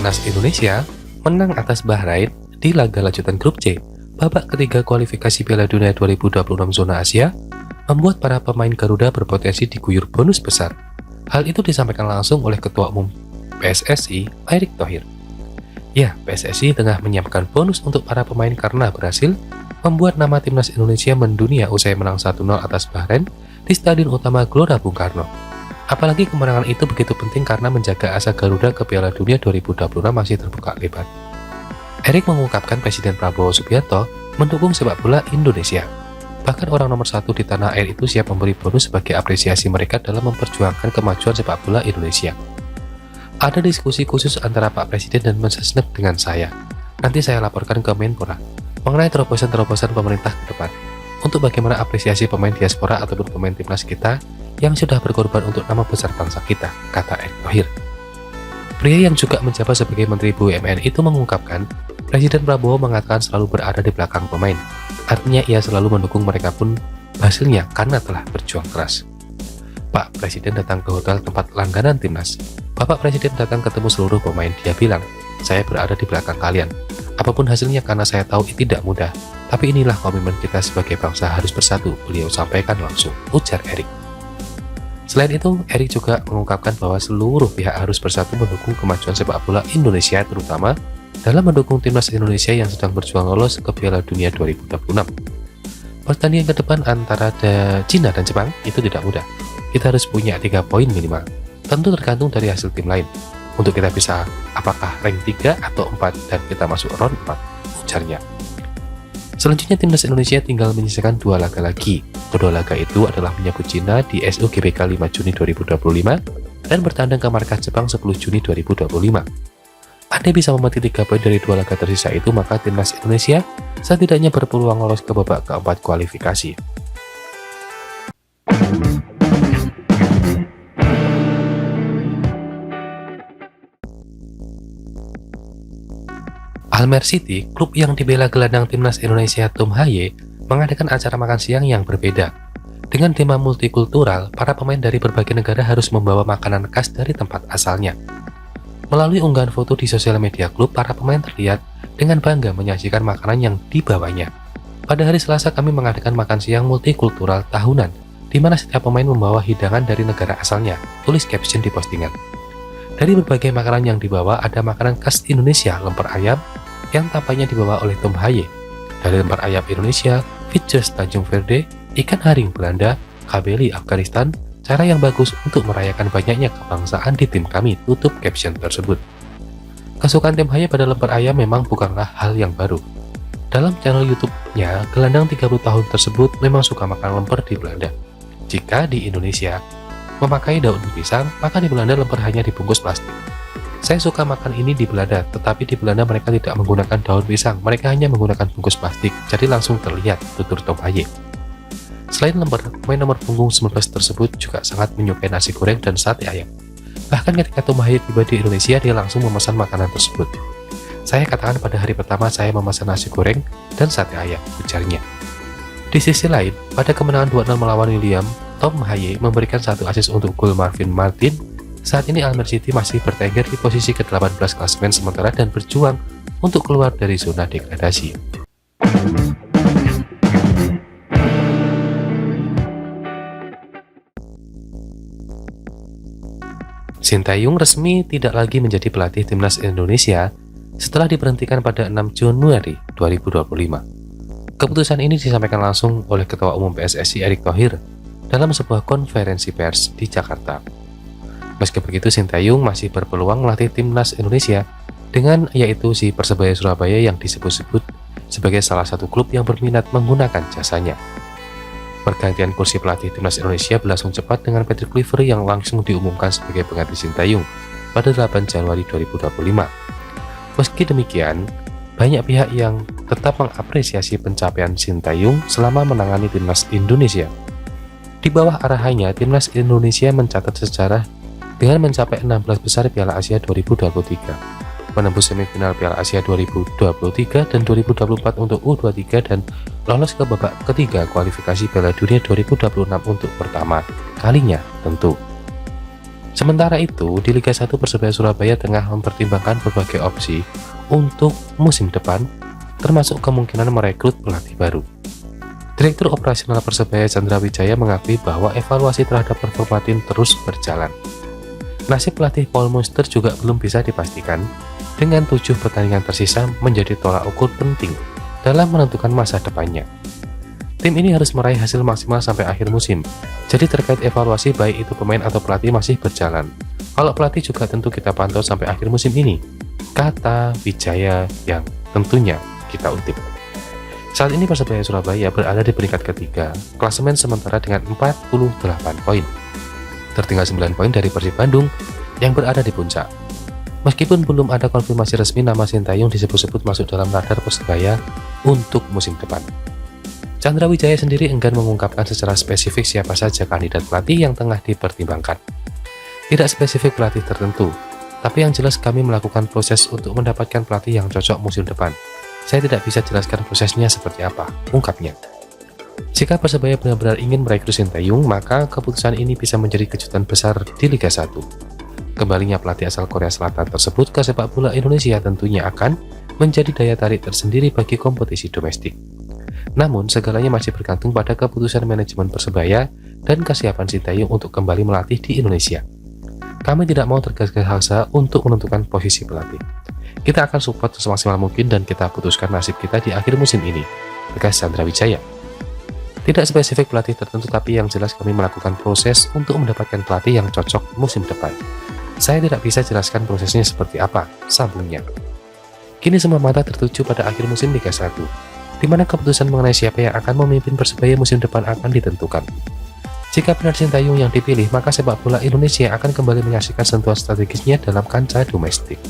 Timnas Indonesia menang atas Bahrain di laga lanjutan grup C babak ketiga kualifikasi Piala Dunia 2026 zona Asia membuat para pemain Garuda berpotensi diguyur bonus besar. Hal itu disampaikan langsung oleh Ketua Umum PSSI, Erick Thohir. Ya, PSSI tengah menyiapkan bonus untuk para pemain karena berhasil membuat nama Timnas Indonesia mendunia usai menang 1-0 atas Bahrain di Stadion Utama Gelora Bung Karno. Apalagi kemenangan itu begitu penting karena menjaga asa Garuda ke Piala Dunia 2026 masih terbuka lebar. Erick mengungkapkan Presiden Prabowo Subianto mendukung sepak bola Indonesia. Bahkan orang nomor satu di tanah air itu siap memberi bonus sebagai apresiasi mereka dalam memperjuangkan kemajuan sepak bola Indonesia. Ada diskusi khusus antara Pak Presiden dan Mensesnek dengan saya. Nanti saya laporkan ke Menpora mengenai terobosan-terobosan pemerintah ke depan untuk bagaimana apresiasi pemain diaspora ataupun pemain timnas kita yang sudah berkorban untuk nama besar bangsa kita, kata Erick Thohir. Pria yang juga menjabat sebagai Menteri BUMN itu mengungkapkan, Presiden Prabowo mengatakan selalu berada di belakang pemain. Artinya ia selalu mendukung mereka pun hasilnya karena telah berjuang keras. Pak Presiden datang ke hotel tempat langganan timnas. Bapak Presiden datang ketemu seluruh pemain. Dia bilang, saya berada di belakang kalian. Apapun hasilnya karena saya tahu itu tidak mudah. Tapi inilah komitmen kita sebagai bangsa harus bersatu, beliau sampaikan langsung, ujar Erick. Selain itu, Erick juga mengungkapkan bahwa seluruh pihak harus bersatu mendukung kemajuan sepak bola Indonesia, terutama dalam mendukung timnas Indonesia yang sedang berjuang lolos ke Piala Dunia 2026. Pertandingan ke depan antara Cina dan Jepang itu tidak mudah. Kita harus punya 3 poin minimal. Tentu tergantung dari hasil tim lain. Untuk kita bisa apakah rank 3 atau 4 dan kita masuk round 4, ujarnya. Selanjutnya timnas Indonesia tinggal menyisakan 2 laga lagi. Kedua laga itu adalah menyambut Cina di SUGBK 5 Juni 2025 dan bertandang ke markas Jepang 10 Juni 2025. Anda bisa memetik 3 poin dari 2 laga tersisa itu, maka timnas Indonesia setidaknya berpeluang lolos ke babak keempat kualifikasi. Almer City, klub yang dibela gelandang timnas Indonesia Tom Haye, mengadakan acara makan siang yang berbeda. Dengan tema multikultural, para pemain dari berbagai negara harus membawa makanan khas dari tempat asalnya. Melalui unggahan foto di sosial media klub, para pemain terlihat dengan bangga menyajikan makanan yang dibawanya. Pada hari Selasa kami mengadakan makan siang multikultural tahunan, di mana setiap pemain membawa hidangan dari negara asalnya, tulis caption di postingan. Dari berbagai makanan yang dibawa, ada makanan khas Indonesia, lemper ayam, yang tampaknya dibawa oleh Tom Haye. Dari lemper ayam Indonesia, Vitjes Tanjung Verde, ikan haring Belanda, kabeli Afghanistan, cara yang bagus untuk merayakan banyaknya kebangsaan di tim kami, tutup caption tersebut. Kesukaan Tom Haye pada lemper ayam memang bukanlah hal yang baru. Dalam channel YouTube-nya, gelandang 30 tahun tersebut memang suka makan lemper di Belanda. Jika di Indonesia memakai daun pisang, maka di Belanda lemper hanya dibungkus plastik. Saya suka makan ini di Belanda, tetapi di Belanda mereka tidak menggunakan daun pisang, mereka hanya menggunakan bungkus plastik, jadi langsung terlihat, tutur Tom Haye. Selain lemper, pemain nomor punggung 19 tersebut juga sangat menyukai nasi goreng dan sate ayam. Bahkan ketika Tom Haye tiba di Indonesia, dia langsung memesan makanan tersebut. Saya katakan pada hari pertama saya memesan nasi goreng dan sate ayam, ujarnya. Di sisi lain, pada kemenangan 2-0 melawan William, Tom Haye memberikan 1 assist untuk gol Marvin Martin. Saat ini Almer City masih bertengger di posisi ke-18 klasemen sementara dan berjuang untuk keluar dari zona degradasi. Sintayong resmi tidak lagi menjadi pelatih timnas Indonesia setelah diberhentikan pada 6 Januari 2025. Keputusan ini disampaikan langsung oleh Ketua Umum PSSI Erick Thohir dalam sebuah konferensi pers di Jakarta. Meski begitu, Sintayong masih berpeluang melatih timnas Indonesia dengan yaitu si Persebaya Surabaya yang disebut-sebut sebagai salah satu klub yang berminat menggunakan jasanya. Pergantian kursi pelatih timnas Indonesia berlangsung cepat dengan Patrick Kluivert yang langsung diumumkan sebagai pengganti Sintayong pada 8 Januari 2025. Meski demikian, banyak pihak yang tetap mengapresiasi pencapaian Sintayong selama menangani timnas Indonesia. Di bawah arahannya, timnas Indonesia mencatat sejarah dengan mencapai 16 besar Piala Asia 2023, menembus semifinal Piala Asia 2023 dan 2024 untuk U23 dan lolos ke babak ketiga kualifikasi Piala Dunia 2026 untuk pertama kalinya tentu. Sementara itu, di Liga 1 Persebaya Surabaya tengah mempertimbangkan berbagai opsi untuk musim depan, termasuk kemungkinan merekrut pelatih baru. Direktur Operasional Persebaya Chandra Wijaya mengakui bahwa evaluasi terhadap performa tim terus berjalan. Nasib pelatih Paul Munster juga belum bisa dipastikan, dengan 7 pertandingan tersisa menjadi tolak ukur penting dalam menentukan masa depannya. Tim ini harus meraih hasil maksimal sampai akhir musim, jadi terkait evaluasi baik itu pemain atau pelatih masih berjalan. Kalau pelatih juga tentu kita pantau sampai akhir musim ini, kata Wijaya yang tentunya kita utip. Saat ini Persebaya Surabaya berada di peringkat ketiga, klasemen sementara dengan 48 poin. Tertinggal 9 poin dari Persib Bandung yang berada di puncak. Meskipun belum ada konfirmasi resmi nama Sintayong disebut-sebut masuk dalam radar Persebaya untuk musim depan. Chandra Wijaya sendiri enggan mengungkapkan secara spesifik siapa saja kandidat pelatih yang tengah dipertimbangkan. Tidak spesifik pelatih tertentu, tapi yang jelas kami melakukan proses untuk mendapatkan pelatih yang cocok musim depan. Saya tidak bisa jelaskan prosesnya seperti apa, ungkapnya. Jika Persebaya benar-benar ingin merekrut Sintayong, maka keputusan ini bisa menjadi kejutan besar di Liga 1. Kembalinya pelatih asal Korea Selatan tersebut ke sepak bola Indonesia tentunya akan menjadi daya tarik tersendiri bagi kompetisi domestik. Namun, segalanya masih bergantung pada keputusan manajemen Persebaya dan kesiapan Sintayong untuk kembali melatih di Indonesia. Kami tidak mau tergesa-gesa untuk menentukan posisi pelatih. Kita akan support semaksimal mungkin dan kita putuskan nasib kita di akhir musim ini, tegas Chandra Wijaya. Tidak spesifik pelatih tertentu, tapi yang jelas kami melakukan proses untuk mendapatkan pelatih yang cocok musim depan. Saya tidak bisa jelaskan prosesnya seperti apa, sambungnya. Kini semua mata tertuju pada akhir musim Liga 1. Di mana keputusan mengenai siapa yang akan memimpin Persebaya musim depan akan ditentukan. Jika benar Sintayong yang dipilih, maka sepak bola Indonesia akan kembali menyaksikan sentuhan strategisnya dalam kancah domestik.